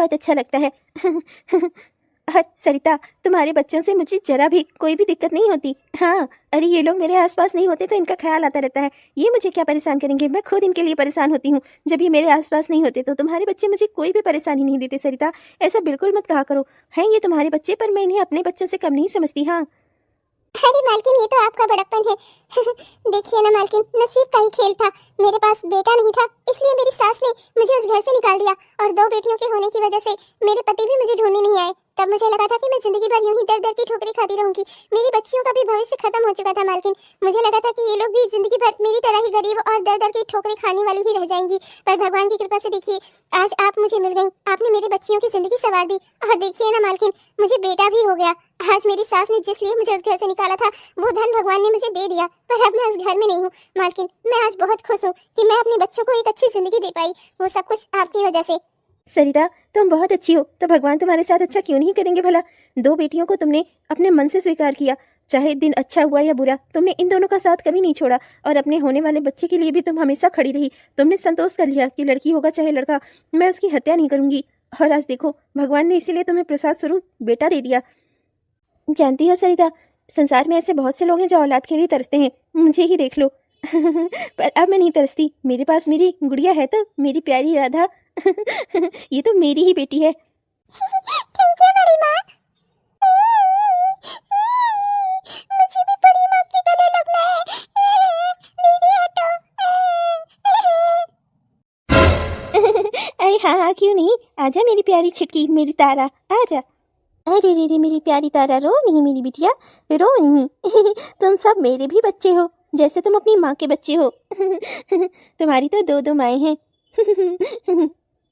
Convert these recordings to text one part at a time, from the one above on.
बहुत अच्छा लगता है। और सरिता, तुम्हारे बच्चों से मुझे जरा भी कोई भी दिक्कत नहीं होती। हाँ, अरे ये लोग मेरे आसपास नहीं होते तो इनका ख्याल आता रहता है, ये मुझे क्या परेशान करेंगे, मैं खुद इनके लिए परेशान होती हूँ। जब ये मेरे आसपास नहीं होते तो तुम्हारे बच्चे मुझे कोई भी परेशानी नहीं देते। सरिता, ऐसा बिल्कुल मत कहा करो। हैं ये तुम्हारे बच्चे, पर मैं इन्हें अपने बच्चों से कम नहीं समझती। हाँ अरे मालकिन, ये तो आपका बड़प्पन है। देखिए ना मालकिन, नसीब का ही खेल था। मेरे पास बेटा नहीं था, इसलिए मेरी सास ने मुझे उस घर से निकाल दिया, और 2 बेटियों के होने की वजह से मेरे पति भी मुझे ढूंढने नहीं आए। तब मुझे लगा था कि मैं जिंदगी भर यूं ही दर दर की ठोकरें खाती रहूंगी। मेरी बच्चियों का भी भविष्य खत्म हो चुका था मालकिन। मुझे लगा था कि ये लोग भी जिंदगी भर मेरी तरह ही गरीब और दर दर की ठोकरें खाने वाली ही रह जाएंगी। पर भगवान की कृपा से देखिए, आज आप मुझे मिल गई, आपने मेरी बच्चियों की जिंदगी संवार दी। और देखिए ना मालकिन, मुझे बेटा भी हो गया। आज मेरी सास ने जिस लिए मुझे उस घर से निकाला था, वो धन भगवान ने मुझे दे दिया। पर अब मैं उस घर में नहीं हूँ मालकिन। मैं आज बहुत खुश हूँ कि मैं अपने बच्चों को एक अच्छी जिंदगी दे पाई, वो सब कुछ आपकी वजह से। सरिता, तुम बहुत अच्छी हो, तो भगवान तुम्हारे साथ अच्छा क्यों नहीं करेंगे भला। 2 बेटियों को तुमने अपने मन से स्वीकार किया, चाहे दिन अच्छा हुआ या बुरा, तुमने इन दोनों का साथ कभी नहीं छोड़ा। और अपने होने वाले बच्चे के लिए भी तुम हमेशा खड़ी रही। तुमने संतोष कर लिया कि लड़की होगा चाहे लड़का, मैं उसकी हत्या नहीं करूंगी। और आज देखो, भगवान ने इसीलिए तुम्हें प्रसाद स्वरूप बेटा दे दिया। जानती हो सरिता, संसार में ऐसे बहुत से लोग हैं जो औलाद के लिए तरसते हैं, मुझे ही देख लो। पर अब मैं नहीं तरसती। मेरे पास मेरी गुड़िया है, तो मेरी प्यारी राधा। ये तो मेरी ही बेटी है। थैंक यू बड़ी माँ। मुझे भी बड़ी माँ के गले लगना है। दीदी हटो। अरे हाँ हाँ, क्यों नहीं, आजा मेरी प्यारी छिटकी, मेरी तारा, आजा। अरे रे रे मेरी प्यारी तारा, रो नहीं मेरी बिटिया, रो नहीं। तुम सब मेरे भी बच्चे हो, जैसे तुम अपनी माँ के बच्चे हो। तुम्हारी तो 2 माएँ हैं।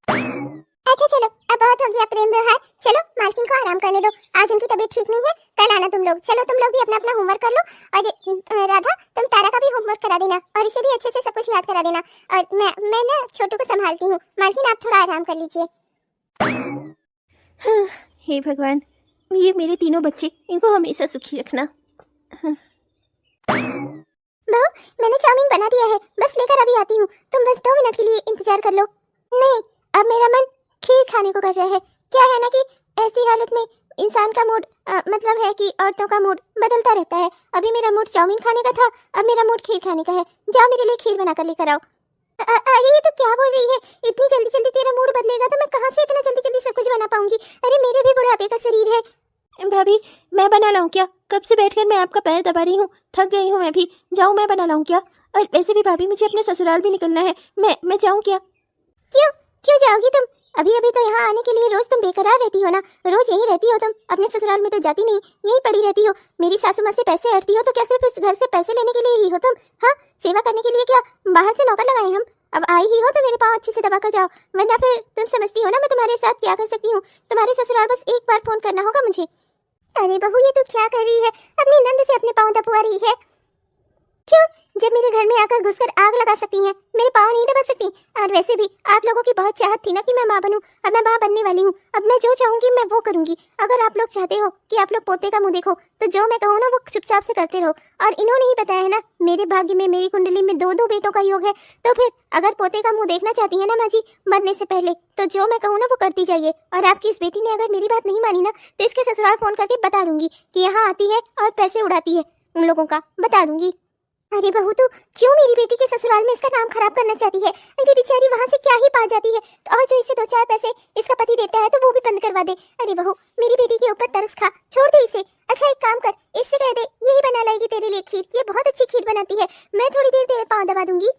अच्छा चलो, अब बहुत हो गया प्रेम व्यवहार। चलो मालकिन को आराम करने दो, आज उनकी तबीयत ठीक नहीं है। कल आना तुम लोग। चलो तुम लोग भी अपना अपना होमवर्क कर लो। और राधा, तुम तारा का भी होमवर्क करा देना, और इसे भी अच्छे से सब कुछ याद करा देना। और मैं ना छोटू को संभालती हूँ। मालकिन आप थोड़ा आराम कर लीजिए। हे भगवान, ये मेरे 3 बच्चे, इनको हमेशा सुखी रखना। बहू, मैंने चाउमीन बना दिया है, बस लेकर अभी आती हूँ। तुम बस 2 मिनट के लिए इंतजार कर लो। नहीं, अब मेरा मन खीर खाने को कर रहा है। क्या है ना कि ऐसी हालत में इंसान का मूड, मतलब है कि औरतों का मूड बदलता रहता है। अभी मेरा मूड चाउमीन खाने का था, अब मेरा मूड खीर खाने का है। जाओ मेरे लिए खीर बना कर लेकर आओ। अरे ये तो क्या बोल रही है, इतनी जल्दी जल्दी तेरा मूड बदलेगा तो मैं कहाँ से इतना जल्दी जल्दी सब कुछ बना पाऊंगी। अरे मेरे भी बुढ़ापे का शरीर है। भाभी, मैं बना लाऊं क्या? कब से बैठकर मैं आपका पैर दबा रही हूँ, थक गई हूँ मैं भी। जाऊँ मैं बना लाऊं क्या? और वैसे भी भाभी, मुझे अपने ससुराल भी निकलना है, मैं जाऊँ क्या? क्यों क्यों जाओगी तुम? अभी अभी तो यहाँ आने के लिए रोज तुम बेकरार रहती हो ना, रोज यहीं रहती हो तुम। अपने ससुराल में तो जाती नहीं, यहीं पड़ी रहती हो। मेरी सासू माँ से पैसे हटती हो तो क्या सिर्फ इस घर से पैसे लेने के लिए ही हो तुम? हाँ, सेवा करने के लिए क्या बाहर से नौकर लगाए हम? अब आई ही हो तो मेरे पाँव अच्छे से दबा कर जाओ, वरना फिर तुम समझती हो ना मैं तुम्हारे साथ क्या कर सकती हूँ। तुम्हारे ससुराल बस एक बार फोन करना होगा मुझे। अरे बहू, ये तू क्या कर रही है? अपनी नंद से अपने पाँव दबवा रही है। क्यों? जब मेरे घर में आकर घुसकर आग लगा सकती हैं, मेरे पाँव नहीं दबा सकती? और वैसे भी आप लोगों की बहुत चाहत थी ना कि मैं माँ बनूं, अब मैं माँ बनने वाली हूँ। अब मैं जो चाहूंगी मैं वो करूंगी। अगर आप लोग चाहते हो कि आप लोग पोते का मुंह देखो, तो जो मैं कहूँ ना वो चुपचाप से करते रहो। और इन्होंने ही बताया है ना, मेरे भाग्य में, मेरी कुंडली में 2 बेटों का योग है। तो फिर अगर पोते का मुंह देखना चाहती है ना माँ जी, मरने से पहले, तो जो मैं कहूँ ना वो करती जाइए। और आपकी इस बेटी ने अगर मेरी बात नहीं मानी ना, तो इसके ससुराल फोन करके बता दूंगी कि यहाँ आती है और पैसे उड़ाती है, उन लोगों का बता दूंगी। अरे बहू, तू क्यों मेरी बेटी के ससुराल में इसका नाम खराब करना चाहती है? अरे बेचारी वहाँ से क्या ही पा जाती है, तो और जो इसे 2-4 पैसे इसका पति देता है तो वो भी बंद करवा दे। अरे बहू, मेरी बेटी के ऊपर तरस खा, छोड़ दे इसे। अच्छा एक काम कर, इससे कह दे यही बना लाएगी तेरे लिए खीर। ये बहुत अच्छी खीर बनाती है, मैं थोड़ी देर तेरे पाँव दबा दूंगी।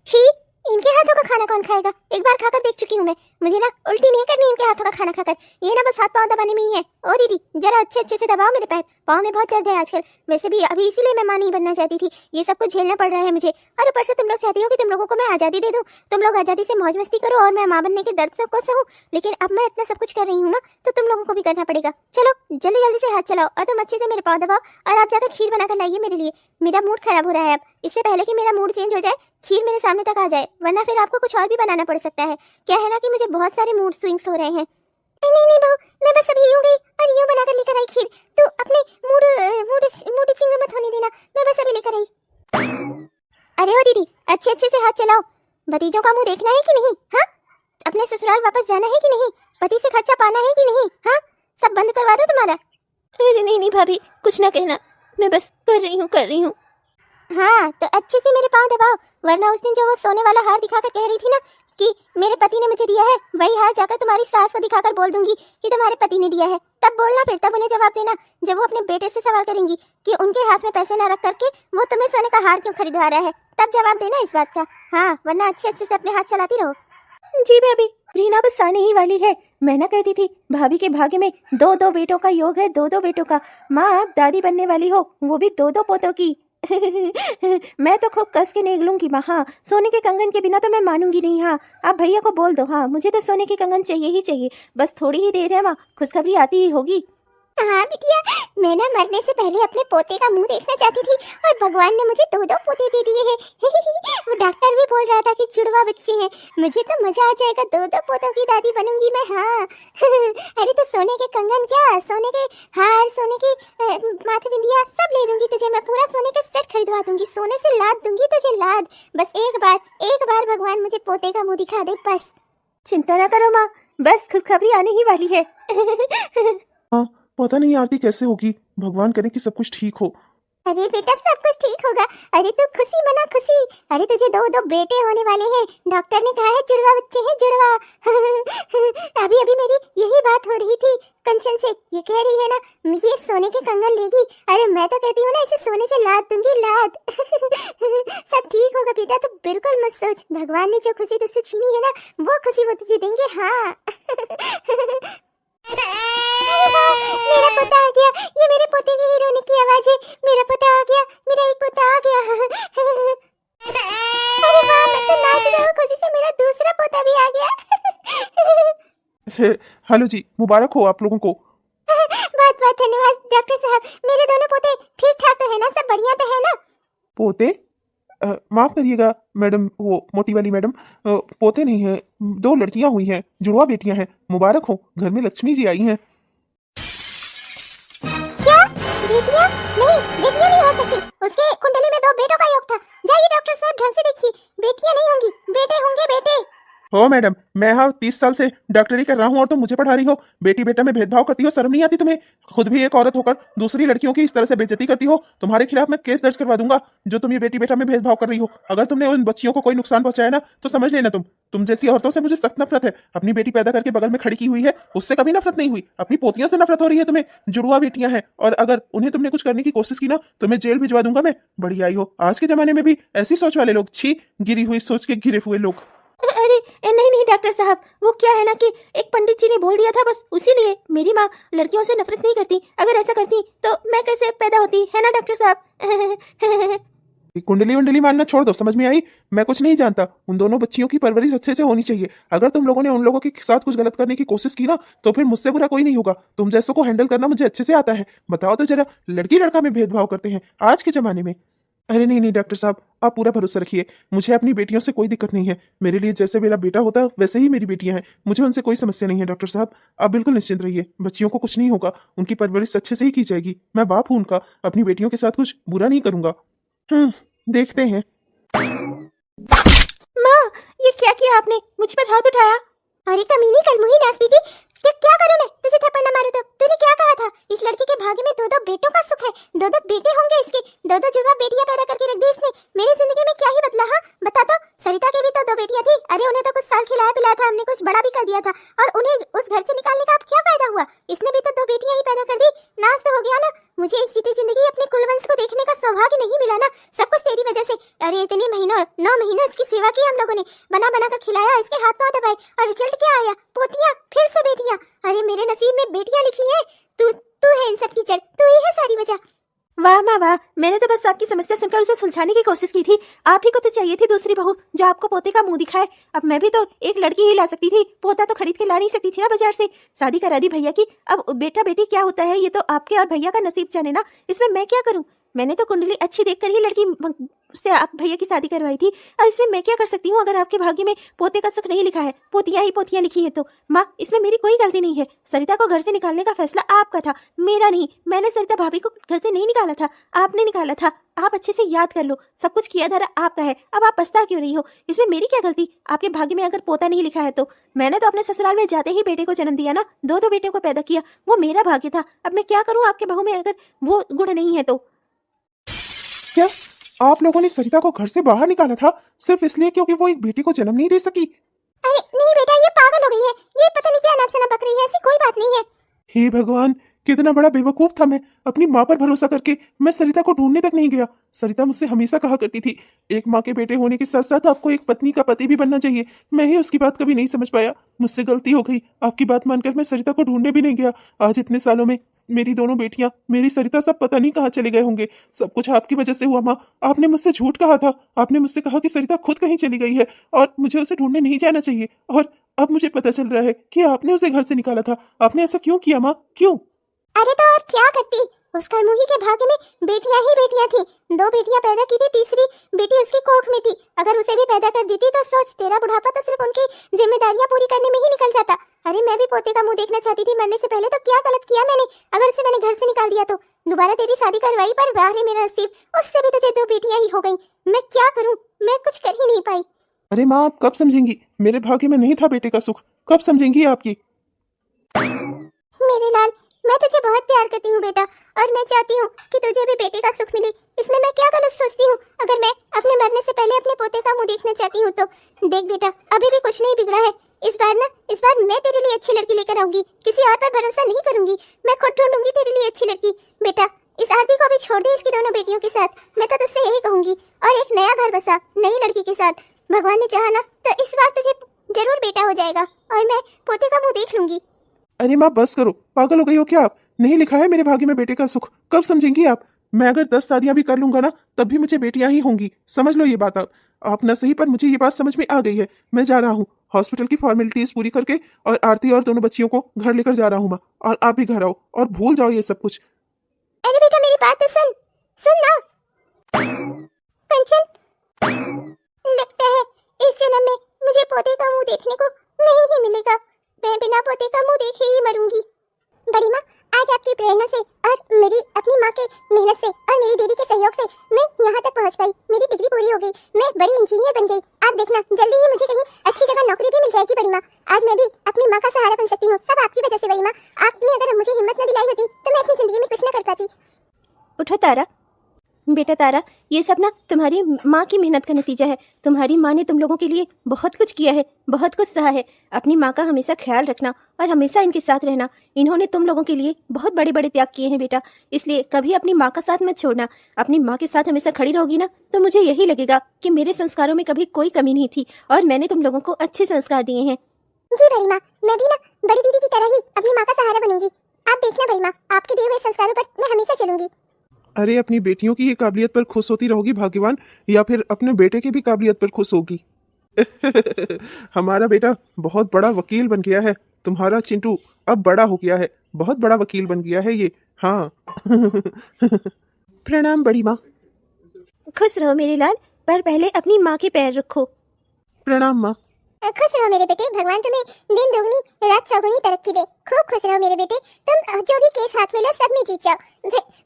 छी, इनके हाथों का खाना कौन खाएगा? एक बार खाकर देख चुकी हूँ मैं, मुझे ना उल्टी नहीं करनी इनके हाथों का खाना खाकर। ये ना बस हाथ पाँव दबाने में ही है। ओ दीदी, जरा अच्छे अच्छे से दबाओ मेरे पैर, पाँव में बहुत दर्द है आजकल। वैसे भी अभी इसीलिए मैं माँ नहीं बनना चाहती थी, ये सब कुछ झेलना पड़ रहा है मुझे। और ऊपर से तुम लोग चाहती हो कि तुम लोगों को मैं आज़ादी दे दूँ, तुम लोग आज़ादी से मौज मस्ती करो और मैं माँ बनने के दर्द से को सहूँ। लेकिन अब मैं इतना सब कुछ कर रही हूँ ना, तो तुम लोगों को भी करना पड़ेगा। चलो जल्दी जल्दी से हाथ चलाओ और तुम अच्छे से मेरे पाँव दबाओ, और आप जाकर खीर बनाकर लाइए मेरे लिए। मेरा मूड खराब हो रहा है अब, इससे पहले कि मेरा मूड चेंज हो जाए, खीर मेरे सामने तक आ जाए, वरना फिर आपको कुछ और भी बनाना पड़ सकता है। क्या है ना कि मुझे बहुत सारे मूड स्विंग्स हो रहे हैं। नहीं नहीं बहू, मैं बस अभी यूं गई और यूं बनाकर लेकर आई खीर। तो अपने मूड मूड मूड चिंगा मत होने देना, मैं बस अभी लेकर आई। अरे ओ दीदी, अच्छे अच्छे से हाथ चलाओ। भतीजों का मुंह देखना है कि नहीं? हाँ, अपने ससुराल वापस जाना है कि नहीं? पति से खर्चा पाना है कि नहीं? हाँ, सब बंद करवा दो तुम्हारा। अरे नहीं नहीं भाभी, कुछ ना कहना, मैं बस कर रही हूँ। हाँ तो अच्छे से मेरे पाँव दबाओ, वरना उस दिन जो वो सोने वाला हार दिखाकर कह रही थी ना कि मेरे पति ने मुझे दिया है, वही हार जाकर तुम्हारी सास को दिखाकर बोल दूंगी कि तुम्हारे पति ने दिया है। तब बोलना, फिर तब उन्हें जवाब देना जब वो अपने बेटे से सवाल करेंगी कि उनके हाथ में पैसे न रख करके वो तुम्हें सोने का हार क्यों खरीदवा रहा है, तब जवाब देना इस बात का। हाँ, वरना अच्छे अच्छे से अपने हाथ चलाती रहो। जी भाभी, रीना बस आने ही वाली है। मैं ना कहती थी भाभी के भाग्य में 2-2 बेटों का योग है, 2-2 बेटों का। माँ आप दादी बनने वाली हो, वो भी 2-2 पोतों की। मैं तो खूब कस के निकलूंगी माँ। हाँ, सोने के कंगन के बिना तो मैं मानूंगी नहीं। हाँ, आप भैया को बोल दो। हाँ, मुझे तो सोने के कंगन चाहिए ही चाहिए। बस थोड़ी ही देर है माँ, खुशखबरी आती ही होगी। हाँ बिटिया, मैं ना मरने से पहले अपने पोते का मुंह देखना चाहती थी और भगवान ने मुझे 2-2 पोते दे दिए हैं। वो डॉक्टर भी बोल रहा था कि जुड़वा बच्चे हैं। मुझे तो मजा आ जाएगा, 2-2 पोतों की दादी बनूंगी मैं। हाँ अरे तो सोने के कंगन क्या, सोने के हार, सोने की माथे बिंदिया सब ले दूंगी तुझे मैं। पूरा सोने का सेट खरीदवा दूंगी, सोने से लाद दूंगी तुझे लाद। बस एक बार भगवान मुझे पोते का मुंह दिखा दे बस। चिंता ना करो माँ, बस खुशखबरी आने ही वाली है। हाँ, पता नहीं आरती कैसे होगी, भगवान करे कि सब कुछ ठीक हो। अरे बेटा सब कुछ ठीक होगा। अरे तू खुशी मना खुशी। अरे तुझे 2-2 बेटे होने वाले हैं, डॉक्टर ने कहा है जुड़वा बच्चे हैं, जुड़वा। अभी मेरी यही बात हो रही थी कंचन से, ये कह रही है ना ये सोने के कंगन लेगी। अरे मैं तो कहती हूँ ना इसे सोने से लाद दूंगी लाद। सब ठीक होगा बेटा, तू बिल्कुल मत सोच। भगवान ने जो खुशी तुझसे छीनी है ना वो खुशी वो तुझे देंगे। हाँ मेरा पोता आ गया, ये मेरे पोते के ही रोने की आवाज है। मेरा पोता आ गया, मेरा एक पोता आ गया। अरे वाह, मैं तो नाच रहा हूँ खुशी से, मेरा दूसरा पोता भी आ गया। हेलो जी, मुबारक हो आप लोगों को। बहुत बहुत धन्यवाद डॉक्टर साहब। मेरे दोनों पोते ठीक ठाक तो है ना, सब बढ़िया तो है ना? पोते? माफ करिएगा मैडम, वो मोटी वाली मैडम, पोते नहीं है, 2 लड़कियां हुई हैं, जुड़वा बेटियां हैं। मुबारक हो, घर में लक्ष्मी जी आई हैं। क्या बेटियां? नहीं, बेटियां नहीं हो सकती। उसके कुंडली में 2 बेटों का योग था। जाइए डॉक्टर साहब ढंग से देखिए, बेटियां नहीं होंगी, बेटे होंगे बेटे। हो मैडम, मैं यहाँ 30 साल से डॉक्टरी कर रहा हूँ और तुम मुझे पढ़ा रही हो। बेटी बेटा में भेदभाव करती हो, शर्म नहीं आती तुम्हें? खुद भी एक औरत होकर दूसरी लड़कियों की इस तरह से बेइज्जती करती हो। तुम्हारे खिलाफ मैं केस दर्ज करवा दूंगा, जो तुम ये बेटी बेटा में भेदभाव कर रही हो। अगर तुमने उन बच्चियों को कोई नुकसान पहुंचाया ना तो समझ लेना तुम जैसी औरतों से मुझे सख्त नफरत है। अपनी बेटी पैदा करके बगल में खड़ी की हुई है, उससे कभी नफरत नहीं हुई। अपनी पोतियों से नफरत हो रही है तुम्हें। जुड़वा बेटियां हैं और अगर उन्हें तुमने कुछ करने की कोशिश की ना तो मैं जेल भिजवा दूंगा मैं। बड़ी आई हो, आज के जमाने में भी ऐसी सोच वाले लोग। छी, गिरी हुई सोच के गिरे हुए लोग। अरे नहीं डॉक्टर साहब, वो क्या है ना कि एक पंडित जी ने बोल दिया था, बस उसी लिए। मेरी माँ लड़कियों से नफरत नहीं करती, अगर ऐसा करती तो मैं कैसे पैदा होती, है ना डॉक्टर साहब? कुंडली वंडली मानना छोड़ दो, समझ में आई? मैं कुछ नहीं जानता। उन दोनों बच्चियों की परवरिश अच्छे से होनी चाहिए। अगर तुम लोगों ने उन लोगों के साथ कुछ गलत करने की कोशिश की ना तो फिर मुझसे बुरा कोई नहीं होगा। तुम जैसों को हैंडल करना मुझे अच्छे से आता है। बताओ तो जरा, लड़की लड़का में भेदभाव करते हैं आज के जमाने में। अरे नहीं डॉक्टर साहब, आप पूरा भरोसा रखिए, मुझे अपनी बेटियों से कोई दिक्कत नहीं है। मेरे लिए जैसे मेरा बेटा होता है वैसे ही मेरी बेटियां हैं, मुझे उनसे कोई समस्या नहीं है। डॉक्टर साहब आप बिल्कुल निश्चिंत रहिए, बच्चियों को कुछ नहीं होगा, उनकी परवरिश अच्छे से ही की जाएगी। मैं बाप हूं उनका, अपनी बेटियों के साथ कुछ बुरा नहीं करूंगा। देखते हैं। माँ, ये क्या किया आपने? मुझ पर हाथ उठाया। अरे कमीनी कलमुही नासपीती, क्या करूं मैं? तुझे थप्पड़ न मारूं तो? तूने क्या कहा था? इस लड़की के भाग्य में 2-2 बेटों का सुख है, 2-2 बेटे होंगे इसके, 2-2 जुड़वा बेटियां पैदा करके रख दी इसने। मेरी जिंदगी में क्या ही बदला? हाँ बता तो। सरिता के भी तो 2 बेटियां थी। अरे उन्हें तो कुछ साल खिलाया पिलाया था हमने, कुछ बड़ा भी कर दिया था, और उन्हें उस घर से निकालने का अब क्या फायदा हुआ? इसने भी तो 2 बेटियां ही पैदा कर दी, नाश तो हो गया ना। मुझे इस जीती जिंदगी अपने कुलवंश को देखने का सौभाग्य नहीं मिला ना, सब कुछ तेरी वजह से। अरे इतने महीनों 9 महीनों इसकी सेवा की हम लोगों ने, बना बना कर खिलाया, इसके हाथ पांव दबाए, और रिजल्ट क्या आया? पोतियां, फिर से बेटियां। अरे मेरे नसीब में बेटियां लिखी हैं। तू है इन सब की जड़, तू ही है सारी वजह। वाह माँ वाह, मैंने तो बस आपकी समस्या सुनकर उसे सुलझाने की कोशिश की थी। आप ही को तो चाहिए थी दूसरी बहू जो आपको पोते का मुंह दिखाए। अब मैं भी तो एक लड़की ही ला सकती थी, पोता तो खरीद के ला नहीं सकती थी ना बाजार से। शादी करा दी भैया की, अब बेटा बेटी क्या होता है ये तो आपके और भैया का नसीब जाने ना, इसमें मैं क्या करूं? मैंने तो कुंडली अच्छी देखकर ही लड़की से आप भैया की शादी करवाई थी, और इसमें मैं क्या कर सकती हूँ? अगर आपके भाग्य में पोते का सुख नहीं लिखा है, पोतियां ही पोतियां लिखी है, तो माँ इसमें मेरी कोई गलती नहीं है। सरिता को घर से निकालने का फैसला आपका था, मेरा नहीं। मैंने सरिता भाभी को घर से नहीं निकाला था, आपने निकाला था। आप अच्छे से याद कर लो, सब कुछ किया धरा आपका है। अब आप पछता क्यों रही हो? इसमें मेरी क्या गलती? आपके भाग्य में अगर पोता नहीं लिखा है तो मैंने तो अपने ससुराल में जाते ही बेटे को जन्म दिया ना, दो बेटे को पैदा किया, वो मेरा भाग्य था। अब मैं क्या करूँ आपके बहू में अगर वो गुण नहीं है तो? क्या आप लोगों ने सरिता को घर से बाहर निकाला था सिर्फ इसलिए क्योंकि वो एक बेटी को जन्म नहीं दे सकी? अरे नहीं बेटा, ये पागल हो गई है, ये पता नहीं क्या नाप से बक रही है, ऐसी कोई बात नहीं है। हे भगवान, कितना बड़ा बेवकूफ था मैं। अपनी माँ पर भरोसा करके मैं सरिता को ढूंढने तक नहीं गया। सरिता मुझसे हमेशा कहा करती थी, एक माँ के बेटे होने के साथ साथ आपको एक पत्नी का पति भी बनना चाहिए। मैं ही उसकी बात कभी नहीं समझ पाया, मुझसे गलती हो गई। आपकी बात मानकर मैं सरिता को ढूंढने भी नहीं गया। आज इतने सालों में मेरी दोनों बेटियां, मेरी सरिता, सब पता नहीं कहाँ चले गए होंगे। सब कुछ आपकी वजह से हुआ माँ। आपने मुझसे झूठ कहा था, आपने मुझसे कहा कि सरिता खुद कहीं चली गई है और मुझे उसे ढूंढने नहीं जाना चाहिए। और अब मुझे पता चल रहा है कि आपने उसे घर से निकाला था। आपने ऐसा क्यों किया माँ, क्यों? अरे तो और क्या करती, उस खरमुही के भाग्य में बेटियां ही बेटियां थी। 2 बेटियां पैदा की थी, तीसरी बेटी उसकी कोख में थी। अगर उसे भी पैदा कर देती तो सोच, तेरा बुढ़ापा तो सिर्फ उनकी जिम्मेदारियां पूरी करने में ही निकल जाता। अरे मैं भी पोते का मुंह देखना चाहती थी मरने से पहले, तो क्या गलत किया मैंने? अगर उसे मैंने घर से निकाल दिया तो दोबारा तेरी शादी करवाई, पर वाह रे मेरा नसीब, उससे भी तुझे 2 बेटियां ही हो गई। मैं क्या करूं, मैं कुछ कर ही नहीं पाई। अरे माँ, आप कब समझेंगी? मेरे भाग्य में नहीं था बेटे का सुख, कब समझेंगी आप ये? मेरे लाल, मैं तुझे बहुत प्यार करती हूँ बेटा, और मैं चाहती हूँ कि तुझे भी बेटे का सुख मिले। इसमें मैं क्या गलत सोचती हूँ? अगर मैं अपने मरने से पहले अपने पोते का मुंह देखना चाहती हूँ तो देख बेटा, अभी भी कुछ नहीं बिगड़ा है। इस बार मैं तेरे लिए अच्छी लड़की लेकर आऊंगी, किसी और पर भरोसा नहीं करूंगी। मैं खुद ढूंढूंगी तेरे लिए अच्छी लड़की। बेटा, इस आरती को भी छोड़ दे इसकी दोनों बेटियों के साथ। मैं तो तुझसे यही कहूंगी, और एक नया घर बसा नई लड़की के साथ। भगवान ने चाहा ना तो इस बार तुझे जरूर बेटा हो जाएगा, और मैं पोते का मुंह देख लूंगी। अरे माँ बस करो, पागल हो गई हो क्या आप? नहीं लिखा है मेरे भाग्य में बेटे का सुख, कब समझेंगी आप? मैं अगर 10 शादियां भी कर लूंगा ना, तब भी मुझे बेटियां ही होंगी। समझ लो ये बात आप ना सही, पर मुझे ये बात समझ में आ गई है। मैं जा रहा हूँ हॉस्पिटल की फॉर्मेलिटीज पूरी करके, और आरती और दोनों बच्चियों को घर लेकर जा रहा हूँ माँ। और आप भी घर आओ और भूल जाओ ये सब कुछ। अरे बेटा मेरी बात तो सुन ना कंचन, लगता है इस जन्म में मुझे पोते का मुंह देखने को नहीं ही मिलेगा। मैं बिना पोते का मुंह देखे ही मरूंगी। बड़ी माँ, आज आपकी प्रेरणा से और मेरी अपनी माँ के मेहनत से और मेरी दीदी के सहयोग से मैं यहाँ तक पहुँच पाई। मेरी डिग्री पूरी हो गई, मैं बड़ी इंजीनियर बन गई। आप देखना, जल्दी ही मुझे कहीं अच्छी जगह नौकरी भी मिल जाएगी बड़ी माँ। आज मैं भी अपनी माँ का सहारा बन सकती हूँ, सब आपकी वजह से बड़ी माँ। आपने अगर मुझे हिम्मत न दिलाई होती तो मैं अपनी जिंदगी में कुछ न कर पाती। उठो तारा, बेटा तारा, ये सब ना तुम्हारी माँ की मेहनत का नतीजा है। तुम्हारी माँ ने तुम लोगों के लिए बहुत कुछ किया है, बहुत कुछ सहा है। अपनी माँ का हमेशा ख्याल रखना और हमेशा इनके साथ रहना। इन्होंने तुम लोगों के लिए बहुत बड़े बड़े त्याग किए हैं बेटा, इसलिए कभी अपनी माँ का साथ मत छोड़ना। अपनी माँ के साथ हमेशा खड़ी रहोगी ना, तो मुझे यही लगेगा कि मेरे संस्कारों में कभी कोई कमी नहीं थी और मैंने तुम लोगों को अच्छे संस्कार दिए हैं। जी बड़ी माँ, मैं भी ना बड़ी दीदी की तरह ही अपनी माँ का सहारा बनूंगी। आप देखना बड़ी माँ, आपके दिए हुए संस्कारों पर मैं हमेशा चलूंगी। अरे अपनी बेटियों की ये काबिलियत पर खुश होती रहोगी भाग्यवान, या फिर अपने बेटे की भी काबिलियत पर खुश होगी? हमारा बेटा बहुत बड़ा वकील बन गया है। तुम्हारा चिंटू अब बड़ा हो गया है, बहुत बड़ा वकील बन गया है ये। हाँ। प्रणाम बड़ी माँ। खुश रहो मेरे लाल, पर पहले अपनी माँ के पैर रखो। प्रणाम माँ। खुश रहो मेरे बेटे, भगवान तुम्हें दिन दोगुनी रात चौगुनी तरक्की दे। खूब खुश रहो मेरे बेटे, तुम जो भी केस हाथ में लो सब में जीत जाओ।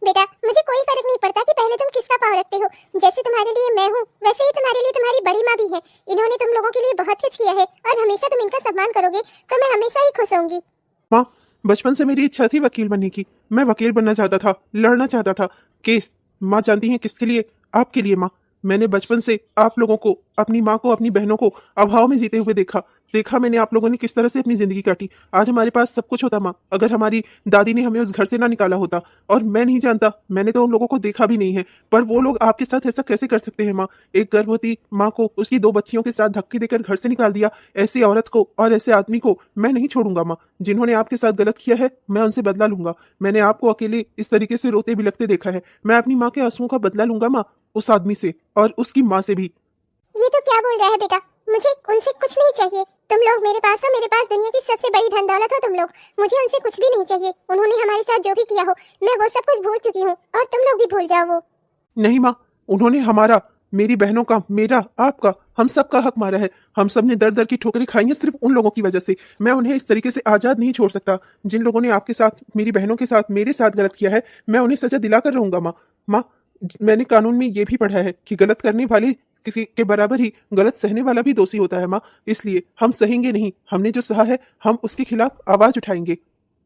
बेटा, मुझे कोई फर्क नहीं पड़ता कि पहले तुम किसका पाँव रखते हो। जैसे तुम्हारे लिए मैं हूँ, वैसे ही तुम्हारे लिए तुम्हारी बड़ी माँ भी है। इन्होंने तुम लोगों के लिए बहुत कुछ किया है और हमेशा तुम इनका सम्मान करोगे तो मैं हमेशा ही खुश होंगी। माँ, बचपन से मेरी इच्छा थी वकील बनने की। मैं वकील बनना चाहता था, लड़ना चाहता था केस। माँ जानती हैं किसके लिए? आपके लिए माँ। मैंने बचपन से आप लोगों को, अपनी माँ को, अपनी बहनों को अभाव में जीते हुए देखा मैंने आप लोगों ने किस तरह से अपनी जिंदगी काटी। आज हमारे पास सब कुछ होता माँ, अगर हमारी दादी ने हमें उस घर से ना निकाला होता। और मैं नहीं जानता, मैंने तो उन लोगों को देखा भी नहीं है, पर वो लोग आपके साथ ऐसा कैसे कर सकते हैं माँ? एक गर्भवती माँ को उसकी 2 बच्चियों के साथ धक्के देकर घर से निकाल दिया। ऐसी औरत को और ऐसे आदमी को मैं नहीं छोड़ूंगा माँ। जिन्होंने आपके साथ गलत किया है मैं उनसे बदला लूंगा। मैंने आपको अकेले इस तरीके से रोते बिलखते देखा है। मैं अपनी माँ के आंसुओं का बदला लूंगा माँ, उस आदमी से और उसकी माँ से भी। ये तो क्या बोल रहा है बेटा, मुझे उनसे कुछ नहीं चाहिए। तुम लोग मेरे पास हो, मेरे पास दुनिया की सबसे बड़ी धन दौलत हो तुम लोग। मुझे उनसे कुछ भी नहीं चाहिए। उन्होंने हमारे साथ जो भी किया हो मैं वो सब कुछ भूल चुकी हूँ, और तुम लोग भी भूल जाओ वो। नहीं माँ, उन्होंने हमारा मेरी बहनों का, मेरा, आपका, हम सब का हक मारा है। हम सब ने दर दर की ठोकरें खाई हैं सिर्फ उन लोगों की वजह से। मैं उन्हें इस तरीके से आजाद नहीं छोड़ सकता। जिन लोगों ने आपके साथ, मेरी बहनों के साथ, मेरे साथ गलत किया है, मैं उन्हें सजा दिलाकर रहूंगा माँ। माँ, मैंने कानून में ये भी पढ़ा है कि गलत करने वाले किसी के बराबर ही गलत सहने वाला भी दोषी होता है माँ। इसलिए हम सहेंगे नहीं। हमने जो सहा है हम उसके खिलाफ आवाज उठाएंगे।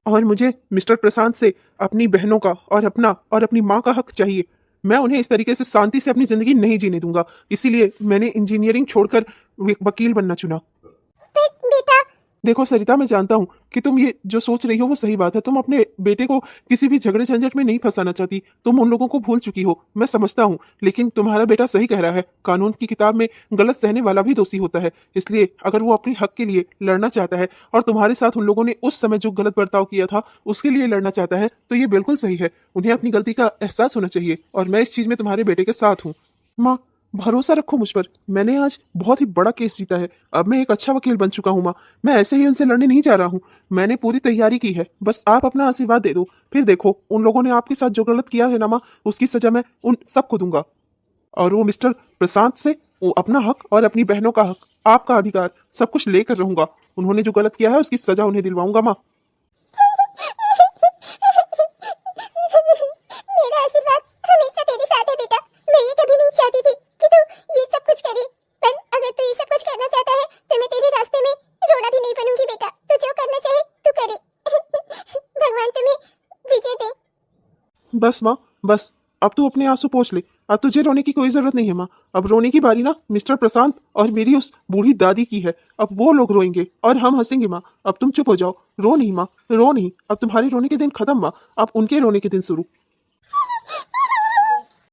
और मुझे मिस्टर प्रशांत से अपनी बहनों का और अपना और अपनी माँ का हक चाहिए। मैं उन्हें इस तरीके से शांति से अपनी जिंदगी नहीं जीने दूंगा। इसीलिए मैंने इंजीनियरिंग छोड़कर वकील बनना चुना। बेटा देखो सरिता, मैं जानता हूँ कि तुम ये जो सोच रही हो वो सही बात है। तुम अपने बेटे को किसी भी झगड़े झंझट में नहीं फंसाना चाहती। तुम उन लोगों को भूल चुकी हो, मैं समझता हूँ। लेकिन तुम्हारा बेटा सही कह रहा है, कानून की किताब में गलत सहने वाला भी दोषी होता है। इसलिए अगर वो अपने हक के लिए लड़ना चाहता है और तुम्हारे साथ उन लोगों ने उस समय जो गलत बर्ताव किया था उसके लिए लड़ना चाहता है, तो ये बिल्कुल सही है। उन्हें अपनी गलती का एहसास होना चाहिए और मैं इस चीज में तुम्हारे बेटे के साथ हूँ। माँ, भरोसा रखो मुझ पर। मैंने आज बहुत ही बड़ा केस जीता है। अब मैं एक अच्छा वकील बन चुका हूँ माँ। मैं ऐसे ही उनसे लड़ने नहीं जा रहा हूँ। मैंने पूरी तैयारी की है। बस आप अपना आशीर्वाद दे दो। फिर देखो, उन लोगों ने आपके साथ जो गलत किया है ना माँ, उसकी सजा मैं उन सबको दूंगा। और वो मिस्टर प्रशांत से वो अपना हक और अपनी बहनों का हक, आपका अधिकार, सब कुछ लेकर रहूंगा। उन्होंने जो गलत किया है उसकी सजा उन्हें दिलवाऊंगा माँ। मेरा आशीर्वाद हमेशा तेरे साथ है बेटा। मैं ये कभी नहीं चाहती थी कि तू ये सब कुछ करे, पर अगर तू ये सब कुछ करना चाहता है तो मैं तेरे रास्ते में रोड़ा भी नहीं बनूंगी बेटा। तू जो करना चाहे तू करे। भगवान तुम्हें विजय दे। बस माँ, बस। अब तू अपने आंसू पोंछ ले। अब तुझे रोने की कोई जरूरत नहीं है माँ। अब रोने की बारी ना मिस्टर प्रशांत और मेरी उस बूढ़ी दादी की है। अब वो लोग रोएंगे और हम हंसेंगे माँ। अब तुम चुप हो जाओ। रो नहीं माँ, रो नहीं। अब तुम्हारे रोने के दिन खत्म माँ। अब उनके रोने के दिन शुरू।